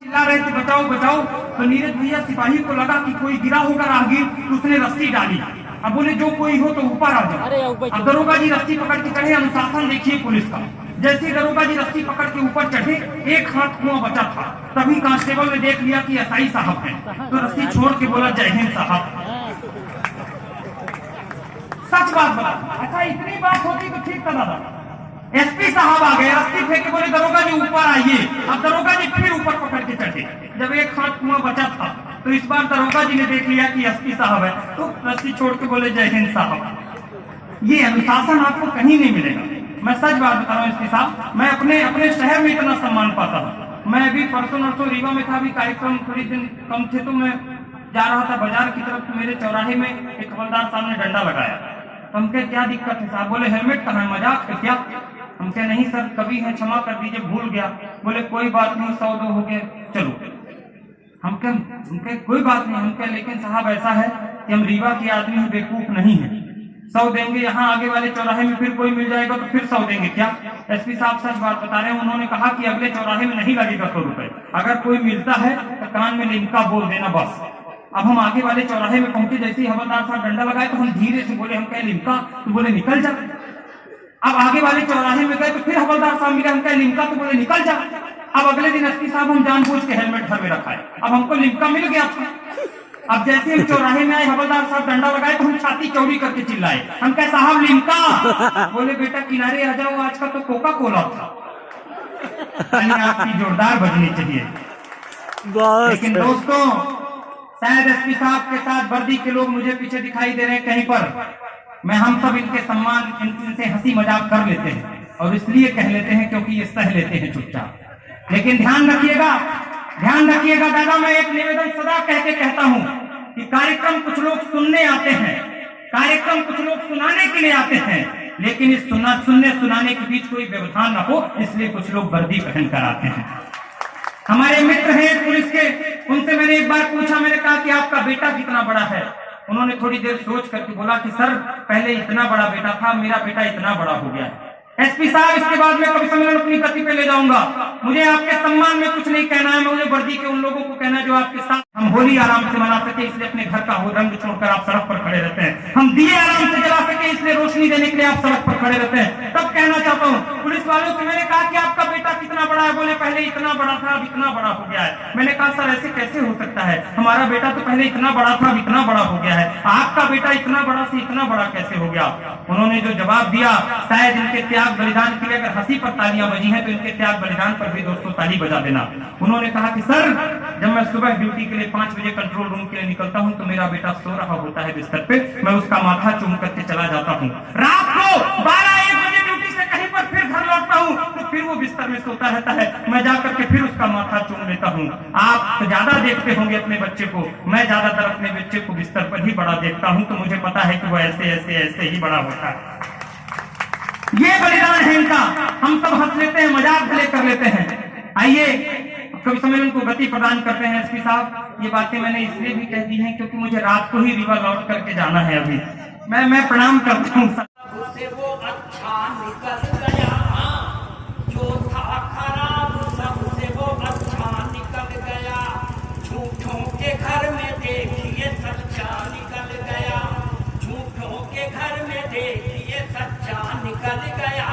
चिल्ला रहे थे बचाओ बचाओ, तो नीरज भैया सिपाही को लगा कि कोई गिरा होगा राहगीर, तो उसने रस्सी डाली। अब बोले जो कोई हो तो ऊपर आ जाओ। अब दरोगा जी रस्सी पकड़ के चढ़े। अनुशासन देखिए पुलिस का। जैसे दरोगा जी रस्सी पकड़ के ऊपर चढ़े, एक हाथ कुआं बचा था, तभी कांस्टेबल ने देख लिया कि एसआई साहब हैं, तो रस्सी छोड़ के बोला जय हिंद साहब। सच बात बता। अच्छा इतनी बात होती तो ठीक था दादा। एसपी साहब आ गए, रस्सी फेंक के बोले दरोगा जी ऊपर आइए। अब दरोगा जी फिर ऊपर पकड़ के चढ़े। जब एक हाथ कुआं बचा था, तो इस बार दरोगा जी ने देख लिया कि एसपी साहब है, तो रस्सी छोड़ के बोले जय हिंद साहब। ये अनुशासन आपको कहीं नहीं मिलेगा। मैं सच बात बता रहा हूँ एसपी साहब, मैं अपने शहर में इतना सम्मान पाता हूँ। मैं अभी परसों नरसों रीवा में था, अभी कार्यक्रम थोड़ी दिन कम थे, तो मैं जा रहा था बाजार की तरफ, तो मेरे चौराहे में एक हवलदार साहब ने डंडा लगाया। तो हम कहे क्या दिक्कत है साहब? बोले हेलमेट कहाँ है, मजाक है क्या? हम कहे नहीं सर, कभी है, क्षमा कर दीजिए, भूल गया। बोले कोई बात नहीं, 100-2 हो गए, चलो। हम कहे कोई बात नहीं। हम कहे लेकिन साहब ऐसा है कि हम रीवा के आदमी हैं, बेवकूफ नहीं है। 100 देंगे, यहाँ आगे वाले चौराहे में फिर कोई मिल जाएगा तो फिर 100 देंगे क्या? एसपी साहब सच बात बता रहे हैं। उन्होंने कहा कि अगले चौराहे में नहीं लगेगा 100 रुपए, अगर कोई मिलता है तो कान में लिमका बोल देना बस। अब हम आगे वाले चौराहे में पहुंचे, जैसे ही हवलदार साहब डंडा लगाए तो हम धीरे से बोले, हम कहे लिमका, तो बोले निकल जा। अब आगे वाले चौराहे में गए तो फिर हवलदार साहब मिले, हम कहे लिमका, तो बोले निकल जा। अब अगले दिन एसपी साहब हम जानबूझ के हेलमेट घर में रखा है, अब हमको लिमका मिल गया था। अब जैसे हम चौराहे में आए, हवलदार साहब डंडा लगाए तो हम छाती चौड़ी करके चिल्लाए, हम कहे साहब लिमका। बोले बेटा किनारे आ जाओ, आज का तो कोका कोला था। आपकी जोरदार बजनी चाहिए। लेकिन दोस्तों, शायद एसपी साहब के साथ वर्दी के लोग मुझे पीछे दिखाई दे रहे हैं कहीं पर। मैं हम सब इनके सम्मान, इनसे हंसी मजाक कर लेते हैं, और इसलिए कह लेते हैं क्योंकि ये सह लेते हैं चुपचाप। लेकिन ध्यान रखिएगा दादा, मैं एक निवेदन सदा कह के कहता हूँ कि कार्यक्रम कुछ लोग सुनने आते हैं, कार्यक्रम कुछ लोग सुनाने के लिए आते हैं, लेकिन इस सुनने सुनाने के बीच कोई व्यवधान न हो, इसलिए कुछ लोग वर्दी पहन कर आते हैं। हमारे मित्र हैं पुलिस के, उनसे मैंने एक बार पूछा, मैंने कहा कि आपका बेटा कितना बड़ा है? उन्होंने थोड़ी देर सोच करके बोला कि सर पहले इतना बड़ा बेटा था, मेरा बेटा इतना बड़ा हो गया है। एसपी साहब, इसके बाद मैं कभी सम्मेलन अपनी गति पे ले जाऊंगा। मुझे आपके सम्मान में कुछ नहीं कहना है, मुझे वर्दी के उन लोगों को कहना है जो आपके साथ हम होली आराम से मना सके, इसलिए अपने घर का रंग छोड़कर आप सड़क पर खड़े रहते हैं। हम दिए आराम से जला सके, इसलिए रोशनी देने के लिए आप सड़क पर खड़े रहते हैं। तब कहना चाहता हूँ पुलिस वालों से, मैंने कहा कि आपका बेटा कितना बड़ा है? बोले पहले इतना बड़ा था, अब इतना बड़ा हो गया है। मैंने कहा सर ऐसे कैसे हो सकता है? हमारा बेटा तो पहले इतना बड़ा था, अब इतना बड़ा हो गया है, आपका बेटा इतना बड़ा से इतना बड़ा कैसे हो गया? उन्होंने जो जवाब दिया, शायद इनके त्याग बलिदान के लिए अगर हंसी पर तालियां बजी हैं तो इनके त्याग बलिदान पर भी दोस्तों ताली बजा देना। उन्होंने कहा कि सर जब मैं सुबह ड्यूटी के लिए 5 बजे कंट्रोल रूम के लिए निकलता हूं तो मेरा बेटा सो रहा होता है बिस्तर पे, मैं उसका माथा चूम करके चला जाता हूं। रात को 12-1 बजे ड्यूटी से कहीं पर फिर घर लौटता हूं तो फिर वो बिस्तर में सोता रहता है, मैं जाकर के फिर उसका माथा चूम लेता हूं। आप तो ज्यादा देखते होंगे अपने बच्चे को, मैं ज्यादातर अपने बच्चे को बिस्तर पर ही बड़ा देखता हूं, तो मुझे पता है कि वो ऐसे ही बड़ा होता है। ये बलिदान है इनका। हम सब हंस लेते हैं, मजाक भले कर लेते हैं। आइए कवि सम्मेलन को गति प्रदान करते हैं। एसपी साहब, ये बातें मैंने इसलिए भी कह दी हैं क्योंकि मुझे रात को ही रीवा लौट करके जाना है। अभी मैं प्रणाम करता हूँ। उससे वो अच्छा निकल गया, जो था खराब सबसे वो अच्छा निकल गया। झूठों के घर में देखिए सच्चा निकल गया, झूठों के घर में देखिए सच्चा निकल गया।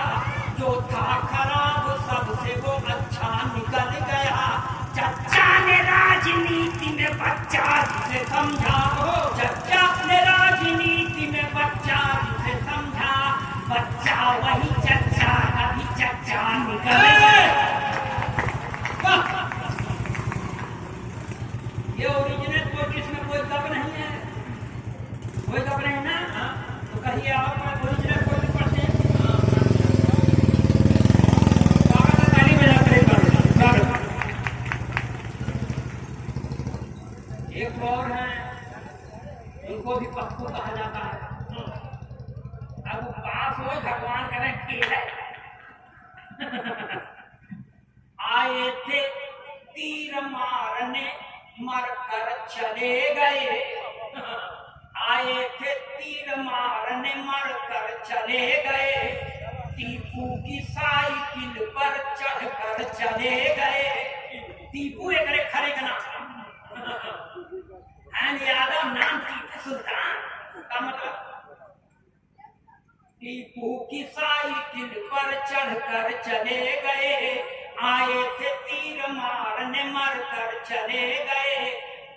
जो था खराब सबसे वो अच्छा निकल गया। चच्चा ने राजनीति में बच्चा जिसे समझा, चच्चा ने राजनीति में बच्चा जिसे समझा, बच्चा वही चच्चा, अभी चच्चा निकल गया। ये ओरिजिनल कोर्ट, इसमें कोई गप नहीं है, कोई गप नहीं ना। तो कहिए आप ओरिजिनल कोर्ट पढ़ते हैं, ताली बजाते हैं। एक और है, उनको भी पप्पू कहा जाता है। अब वो पास हो, भगवान करे केले। आए थे तीर मारने मर कर चले गए, आए थे तीर मारने मर कर चले गए। टीपू की साइकिल पर चढ़कर चले गए। टीपू एक टीपू की साइकिल पर चढ़कर चले गए, आए थे तीर मारने मर कर चले गए।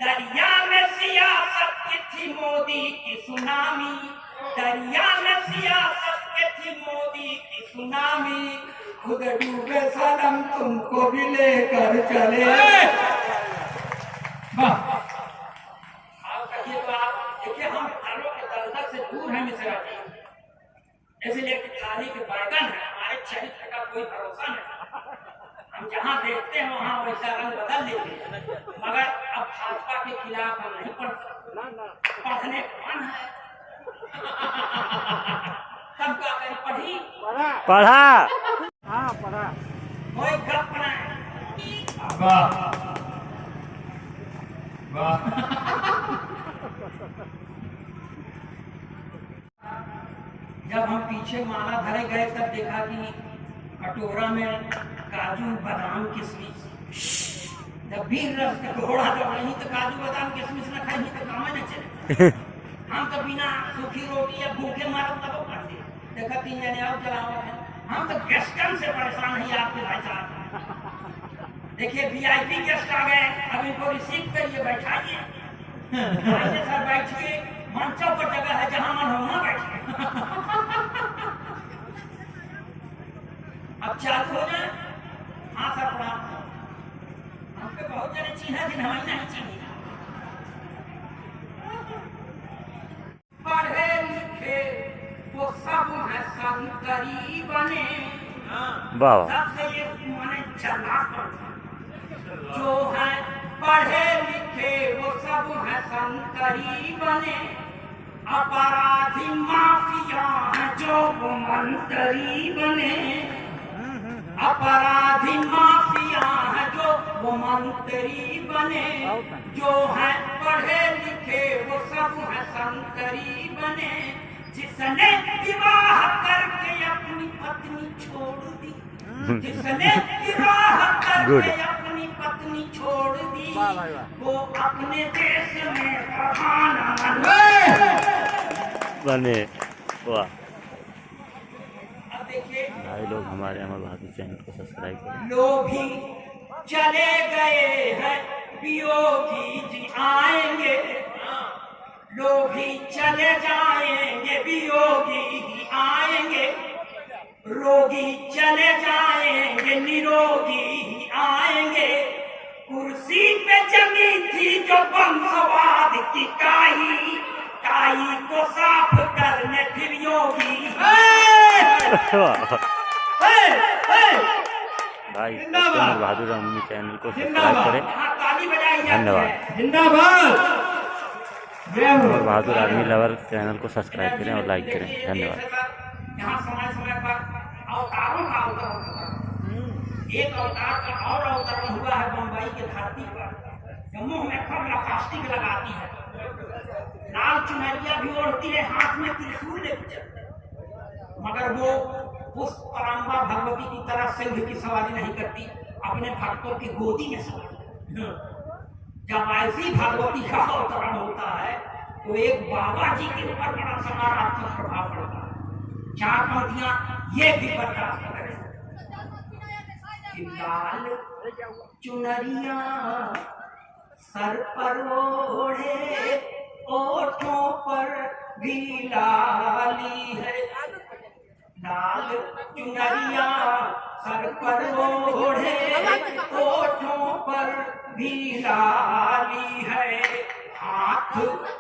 दरिया में सियासत की थी मोदी की सुनामी, दरिया में सियासत की थी मोदी की सुनामी, खुद डूबे सनम तुमको भी लेकर चले। आप कहिए तो आप देखिए, हम थालों के दलदल से दूर हैं मिश्रा जी, इसलिए कि थाली के बैगन है, हमारे चरित्र का कोई भरोसा नहीं। हम जहाँ देखते हैं वहाँ वैसा रंग बदल लेते हैं, मगर अब भाजपा के खिलाफ हम नहीं पढ़ सकते, पढ़ने कौन है। तब का कहीं पढ़ी पढ़ा कोई गप नहीं। वाह वाह। जब हम पीछे माला धरे गए तब देखा कि कटोरा में काजू बादाम किशमिश, जब वीर रस का घोड़ा जब नहीं तो काजू बादाम किशमिश न खाई तो काम न चले। हम तो बिना सूखी रोटी या भूखे मारत तब करते, देखा 3 जने और चलाओ है। हम तो गेस्टन से परेशान है आपके भाई साहब। देखिए VIP गेस्ट आ गए, अब इनको रिसीव करिए, बैठाइए। आइए सर बैठिए, मंचों पर जगह है, जहां मन हो वहां बैठिए। अब चालू हो जाए। हाँ सर प्रणाम। हमके बहुत जने चिन्ह दिन हमारी नहीं चिन्ह। पढ़े लिखे वो सब है संकरी बने, वाह सबसे ये माने चालाक जो है पढ़े लिखे वो सब है संकरी बने, अपराधी माफिया है जो वो मंत्री बने, अपराधी माफिया है जो वो मंत्री बने, जो है पढ़े लिखे वो सब है संकरी बने, जिसने विवाह करके अपनी पत्नी छोड़ दी, जिसने विवाह करके अपनी पत्नी छोड़ दी, वो अपने देश में प्रधान बने। वाह देखिए भाई लोग हमारे अमर बहादुर चैनल को सब्सक्राइब करें। लोभी चले गए हैं वियोगी जी आएंगे, लोभी चले जाएंगे वियोगी ही आएंगे, रोगी चले जाएंगे निरोगी ही आएंगे, कुर्सी पे जमी थी जो वंशवाद की काई, काई को साफ करने फिर योगी। भाई अमर बहादुर अम्मी चैनल को सब्सक्राइब करें। धन्यवाद। जिंदाबाद। Amar Bahadur army lover channel को सब्सक्राइब करें और लाइक करें। धन्यवाद। यहाँ समय समय पर अवतारों का अवतरण हुआ। एक अवतार का और अवतरण हुआ है बम्बई के धरती पर, जो मुंह में खब प्लास्टिक लगाती है, लाल चुनरिया भी ओढ़ती है, हाथ में त्रिशूल लेकर चलती है, मगर वो उस पराम्बा भगवती की तरह सिंह की सवारी नहीं करती, अपने भक्तों की गोदी में सवारी। जब ऐसी भगवती का अवतरण होता है तो एक बाबा जी के ऊपर बड़ा सकारात्मक प्रभाव पड़ता है। 4 पंक्तियां ये भी बर्दाश्त करें। लाल चुनरिया सर पर ओढ़े, ओठों पर भी लाली है, लाल चुनरिया सर पर ओढ़े, ओठों पर भी लाली है, हाथ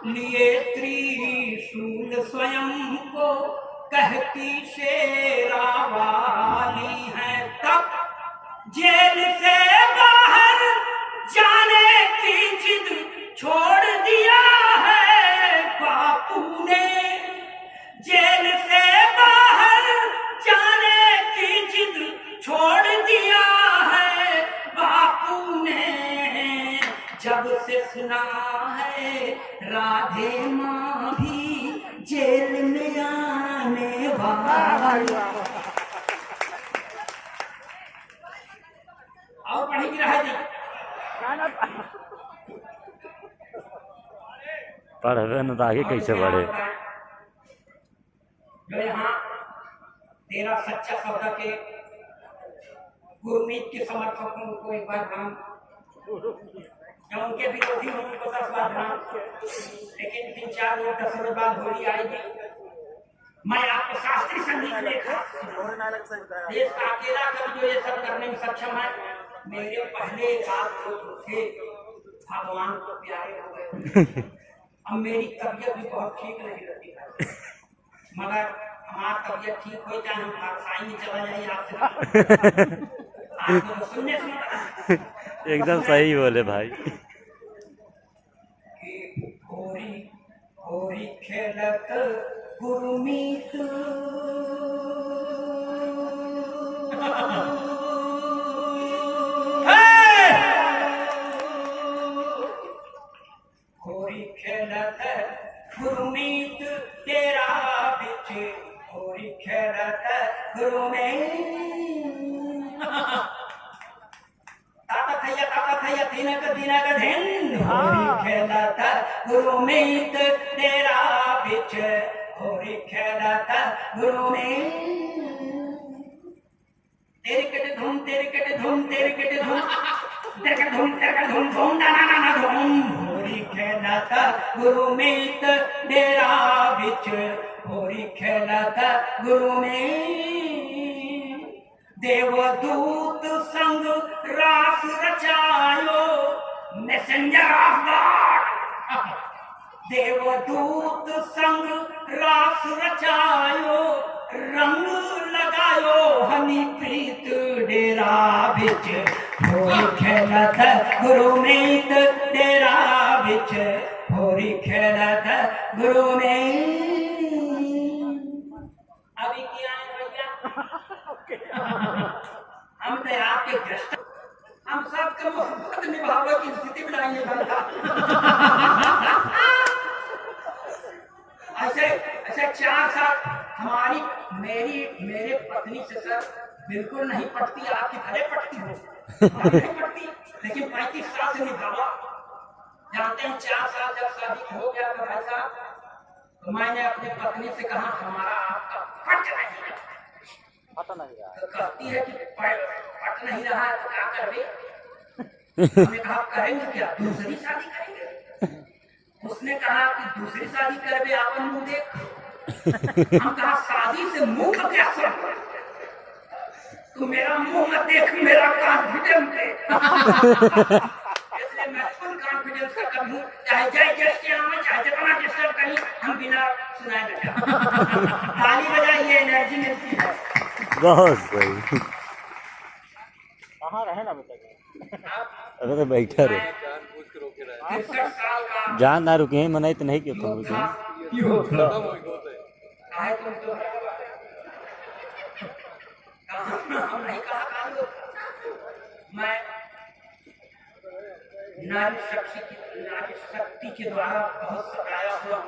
लिए त्रिशूल स्वयं को कहती शेरा वाली है, तब जेल से बाहर जाने की जिद छोड़ दिया है बापू ने, जेल से बाहर जाने की जिद छोड़ दिया है बापू ने, जब से सुना है राधे माँ भी जेल में आने वाली। और पढ़ेगी रहा जी पढ़वे न तो आगे कैसे बढ़े। जो यहाँ तेरा सच्चा सौदा के गुरमीत के समर्थकों को एक बार प्रणाम, या उनके विरोधी उनको 10 बार प्रणाम, लेकिन 3-4 रोज 10 रोज बाद होली आएगी। मैं आपको शास्त्रीय संगीत देखा, देश का अकेला कवि जो ये सब करने में सक्षम है। मेरे पहले रात जो थे भगवान को प्यारे हो गए। अब मेरी तबीयत भी बहुत ठीक नहीं रहती है, मगर हमारी तबीयत ठीक हो जाए, हम व्यवसाय में चला जाइए आपसे। आपको सुनने एकदम सही बोले भाई। होरी होरी खेलत गुरमीत होरी खेलत गुरमीत तेरा बिच, होरी खेलत गुरमीत ताता थैया दिनक दिन, होरी खेलत गुरमीत तेरा बिच, होरी खेलत गुरमीत। तेरे कट धूम धूम ना धूम, होरी खेलत गुरमीत तेरा बिच, होरी खेलत गुरमीत। देवदूत संग रास रचायो, मैसेंजर ऑफ गॉड। देवदूत संग रास रचायो, रंग लगायो हनी प्रीत डेरा बिच, होरी खेलत गुरमीत डेरा बिच, होरी खेलत गुरमीत। अभी क्या है भैया, हम तो आपके दृष्ट, हम सबके मोहब्बत निभावे की स्थिति बनाइए बनता। ऐसे 4 साल हमारी मेरे पत्नी से सर बिल्कुल नहीं पटती, आपकी भले पटती हो, नहीं पटती, लेकिन 35 साल से निभावा। जानते हैं 4 साल जब शादी हो गया तो भाई साहब, तो मैंने अपनी पत्नी से कहा हमारा आपका पट नहीं है, तो कहती है कि पट नहीं रहा है तो क्या करें। हमने कहा करेंगे क्या, दूसरी शादी करेंगे। उसने कहा कि दूसरी शादी करबे आपन मुंह देख। हम कहा शादी से मुंह का क्या असर, तू मेरा मुंह मत देख, मेरा कॉन्फिडेंस दे। इसलिए मैं फुल कॉन्फिडेंस का करूँ, चाहे जय जस्ट चाहे जितना डिस्टर्ब कहीं, हम बिना सुनाए बैठे। ताली बजाइए, एनर्जी मिलती है। बहुत सही। कहाँ रहे ना बेटा, अबे तो बैठा रहे, 63 साल का जान ना रुके मनाई तो नहीं क्यों तुम रुके। मैं नारी शक्ति के द्वारा बहुत सताया हुआ,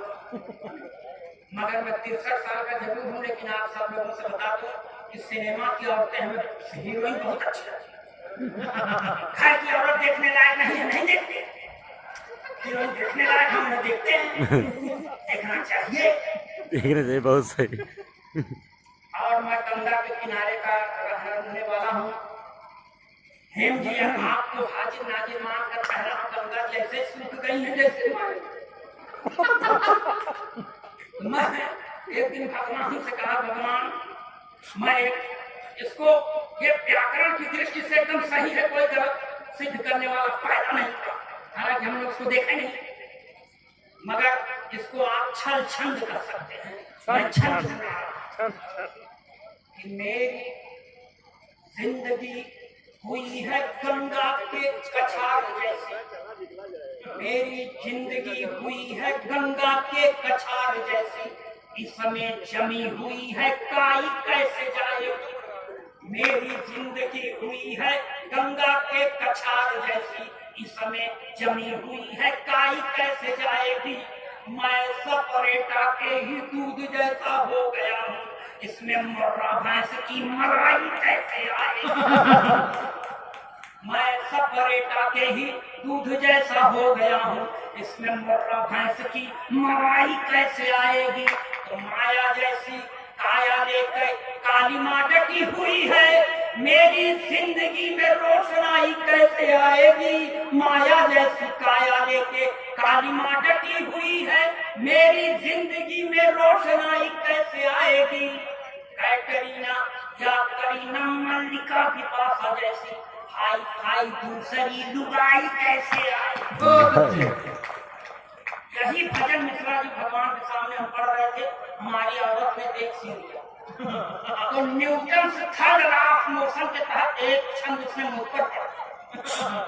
मगर मैं 63 साल का जरूर हूँ, लेकिन आप सब लोगों से बता दूं कि सिनेमा की औरतें हमें हीरोइन बहुत अच्छी लगती है। घर की औरत देखने लायक नहीं है, नहीं देखते, हीरोइन देखने लायक हम लोग देखते हैं, देखना चाहिए, देखना चाहिए, बहुत सही। और मैं गंगा के किनारे का रहने वाला हूँ। हेम जी आपको हाजिर नाजिर मान कर पहला गंगा जैसे सूख गई है जैसे। मैं एक दिन भगवान से कहा, भगवान मैं इसको ये व्याकरण की दृष्टि से एकदम सही है, कोई गलत सिद्ध करने वाला पैदा नहीं था, हालांकि हम लोग उसको देखे नहीं, मगर इसको आप छल छंद कर सकते हैं। मैं छंद कि मेरी जिंदगी हुई है गंगा के कछार जैसी, मेरी जिंदगी हुई है गंगा के कछार जैसी, इसमें जमी हुई है काई कैसे जाएगी। मेरी जिंदगी हुई है गंगा के कछार जैसी, इसमें जमी हुई है काई कैसे जाएगी। मैं सपरेटा के ही दूध जैसा हो गया हूँ, इसमें मर्रा भैंस की मराई कैसे आएगी। मैं सपरेटा के ही दूध जैसा हो गया हूँ, इसमें मर्रा भैंस की मराई कैसे आएगी। तो माया जैसी काया लेकर काली माँ डटी हुई है, मेरी जिंदगी में रोशनाई कैसे आएगी। माया जैसी काया लेके काली माँ डटी हुई है, मेरी जिंदगी में रोशनाई कैसे आएगी। कैटरीना या करीना मल्लिका बिपाशा जैसी हाई हाई दूसरी लुगाई कैसे आएगी। यही भजन मिश्रा जी भगवान के सामने हम पढ़ रहे थे, हमारी औरत ने देख सी लिया। तो न्यूटन से थर्ड लॉ ऑफ मोशन के तहत एक छंद उसने मुझ पर पढ़ा।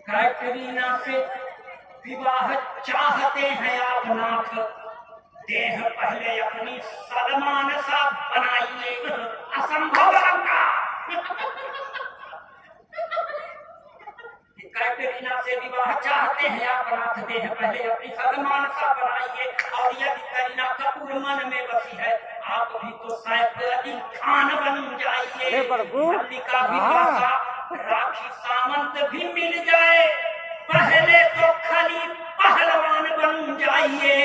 कैटरीना से विवाह चाहते हैं आप नाथ, देह पहले अपनी सलमान सा बनाइए, असंभव लंका। कैटरीना से विवाह चाहते हैं आप नाथ, देह पहले अपनी सलमान सा बनाइए। और यदि करीना कपूर मन में बसी है, आप भी तो सैफ अली खान बन जाइए। मल्लिका बिपाशा राखी सामंत भी मिल जाए, पहले तो खाली पहलवान बन जाइए।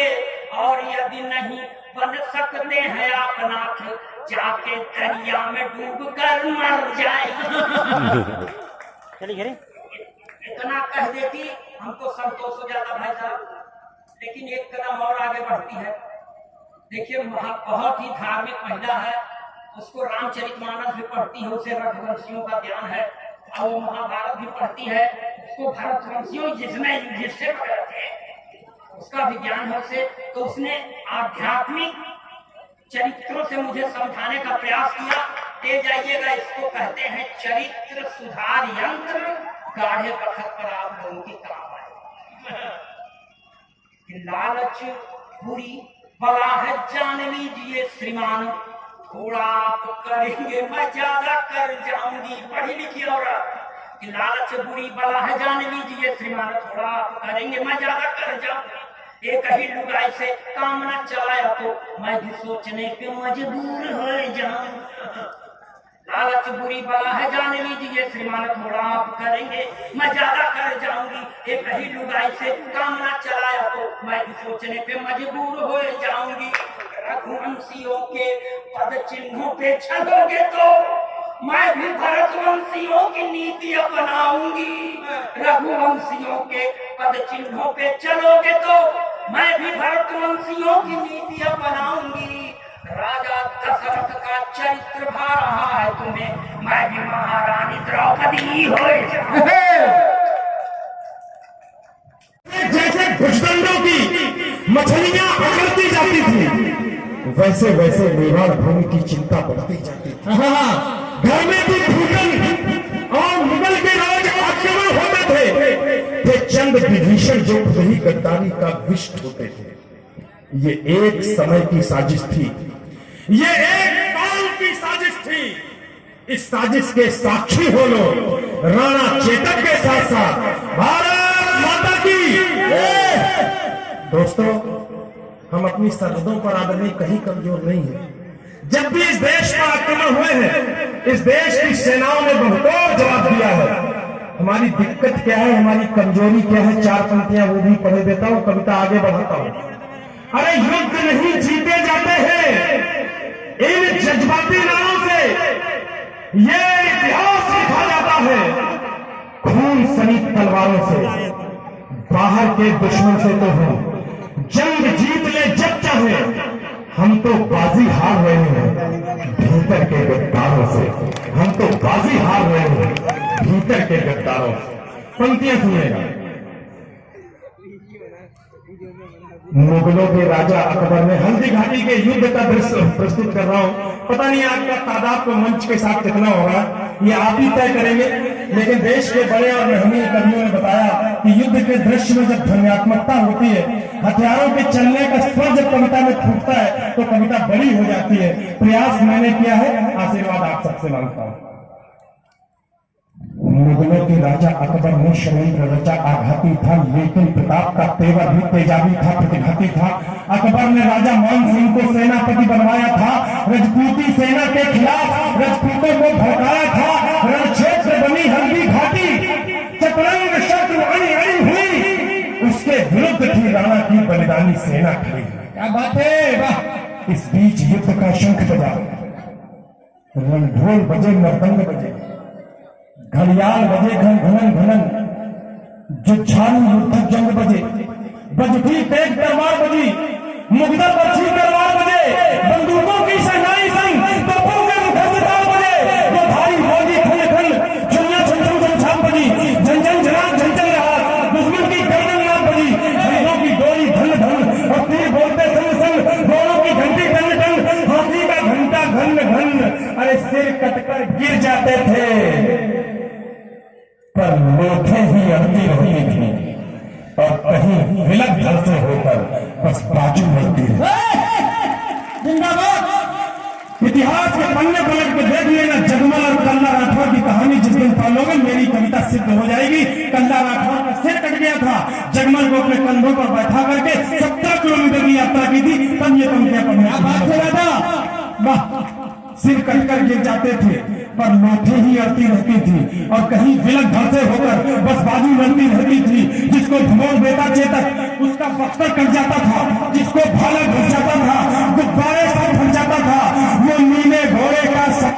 और यदि नहीं बन सकते हैं आप नाथ, जाके दरिया में डूब कर मर जाए। चलिए इतना कह देती हमको संतोष हो जाता भाई साहब। लेकिन एक कदम और आगे बढ़ती है। देखिए बहुत ही धार्मिक महिला है, उसको रामचरितमानस भी पढ़ती है, उसे रघुवंशियों का ज्ञान है, और वो महाभारत भी पढ़ती है, उसको भरतवंशियों जिसने युधिष्ठिर पढ़े थे उसका भी ज्ञान है उसे। तो उसने आध्यात्मिक चरित्रों से मुझे समझाने का प्रयास किया। ले जाइएगा, इसको कहते हैं चरित्र सुधार यंत्र, गाढ़े बखत पर आप लोगों की काम आए। लालच बुरी बला है जान लीजिए श्रीमान, थोड़ा आप करेंगे मैं ज्यादा कर जाऊंगी। पढ़ी लिखी औरत, लालच बुरी बला है जान लीजिए श्रीमान, थोड़ा आप करेंगे मैं ज्यादा कर जाऊंगी। एक ही लुगाई से काम न चलाया तो मैं भी सोचने पे मजबूर हो जाऊं। लालच बुरी बला है जान लीजिए श्रीमान, थोड़ा आप करेंगे मैं ज्यादा कर जाऊंगी। एक ही लुगाई से काम न चलाया तो मैं भी सोचने पे मजबूर हो जाऊंगी। रघुवंशियों के पद चिन्हों पे चलोगे तो मैं भी भरतवंशियों की नीति अपनाऊंगी। रघुवंशियों के पद चिन्हों पे चलोगे तो मैं भी भरतवंशियों की नीति अपनाऊंगी। राजा दशरथ का चरित्र भा रहा है तुम्हें, मैं भी महारानी द्रौपदी हो जाऊं। जैसे भुजदंडों की मछलियां पकड़ती जाती थी, वैसे वैसे मेवाड़ भूमि की चिंता बढ़ती जाती थी। घर में भी भूकंप और मुगल के राज आक्रमण होते थे, चंद विभीषण जो वही गद्दारी का विष होते थे। ये एक समय की साजिश थी, ये एक काल की साजिश थी। इस साजिश के साक्षी हो लो राणा चेतक के साथ साथ भारत माता की। दोस्तों, हम अपनी सरहदों पर आदरणीय कहीं कमजोर नहीं है। जब भी इस देश पर आक्रमण हुए हैं, इस देश की सेनाओं ने बहुतों जवाब दिया है। हमारी दिक्कत क्या है, हमारी कमजोरी क्या है, चार पंक्तियां वो भी पढ़े देता हूं, कविता आगे बढ़ाता हूं। अरे युद्ध नहीं जीते जाते हैं इन जज्बाती नारों से, ये इतिहास लिखा जाता है खून सनी तलवारों से। बाहर के दुश्मन से तो हम जंग जीत ले जब चाहे, हम तो बाजी हार रहे हैं भीतर के गद्दारों से। हम तो बाजी हार रहे हैं भीतर के गद्दारों से। पंक्तियां सुनिएगा। मुगलों के राजा अकबर ने हल्दी घाटी के युद्ध का दृश्य प्रस्तुत कर रहा हूं। पता नहीं आपका तादाद को मंच के साथ कितना होगा, ये आप ही तय करेंगे। लेकिन देश के बड़े और महंगे कवियों ने बताया कि युद्ध के दृश्य में जब ध्वन्यात्मकता होती है, हथियारों के चलने का स्वर जब कविता में फूटता है तो कविता बड़ी हो जाती है। प्रयास मैंने किया है, आशीर्वाद आप सबसे मांगता हूं। मुगलों के राजा अकबर ने षड्यंत्र रचा, आघाती था लेकिन प्रताप का तेवर भी तेजाबी था, प्रतिघाती था। अकबर ने राजा मान सिंह को सेनापति बनवाया था, रजपूती सेना के खिलाफ रजपूतों को भड़काया था। रणक्षेत्र बनी हल्दी घाटी, चतुरंग शत्रु अड़ी अड़ी हुई, उसके विरुद्ध थी राणा की बलिदानी सेना खड़ी। क्या बात है, वाह। इस बीच युद्ध का शंख बजा, ढोल बजे, मृदंग बजे, घड़ियाल बजे, घन घनन, जुझारू युद्ध जंग बजे, बजती तेज तलवार बजी, मुगदर बची तलवार बजे, बंदूकों की शहनाई संग तोपों के मुखर ताल बजे, वो भारी फौजी खन खन चुनिया छम छम छम बजी, जन जन जनाब झंझन रहा, दुश्मन की गर्दन नाम बजी, हरियों की डोरी धन धन और तीर बोलते संग संग, घोड़ों की घंटी टन टन, हाथी का घंटा घन घन, अरे सिर कटकर गिर जाते थे पर लोथे ही अड़ती रहती थी और कहीं विलक घर से होकर बस बाजू मिलती है। इतिहास के पन्ने पलट के देख लेना, जगमल और कल्ला राठौर की कहानी जिस दिन पढ़ोगे मेरी कविता सिद्ध हो जाएगी। कल्ला राठौर का सिर कट गया था, जगमल को अपने कंधों पर बैठा करके 17 किलोमीटर की यात्रा की थी, तब ये पंक्तियां पढ़ने सिर कटकर गिर जाते थे पर लोथे ही अड़ती रहती थी और कहीं विलक घर से होकर बस बाजू लड़ती रहती थी। जिसको भगवान बेटा चेतक उसका बख्तर कट जाता था, जिसको भाला घुस